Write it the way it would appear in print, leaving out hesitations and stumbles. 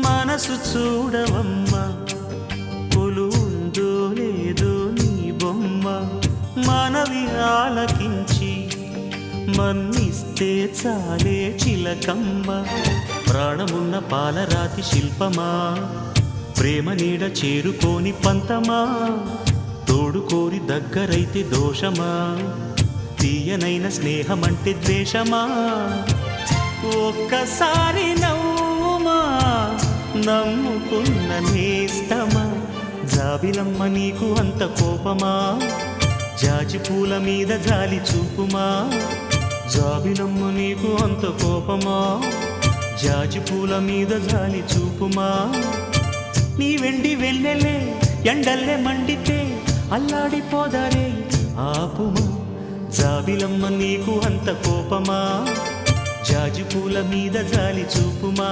మనసు చూడవమ్మా కొలువుందో లేదో నీ బొమ్మ మనవి ఆలకించి మన్నిస్తే చాలే చిలకమ్మ ప్రాణమున్న పాలరాతి శిల్పమా ప్రేమ నీడ చేరుకోని పంతమా తోడుకోరి దగ్గరైతే దోషమా తీయనైన స్నేహమంటే ద్వేషమా ఒక్కసారి నవ్వుమా నమ్ముకున్న నేస్తమా జాబిలమ్మ నీకు అంత కోపమా జాజి పూల మీద జాలి చూపుమా జాబిలమ్మ నీకు అంత కోపమా జాజి పూల మీద జాలి చూపుమా నీ వెండి వెన్నెలే ఎండల్లే మండితే అల్లాడిపోదారే ఆపుమా జాబిలమ్మ నీకు అంత కోపమా జాజి పూల మీద జాలి చూపుమా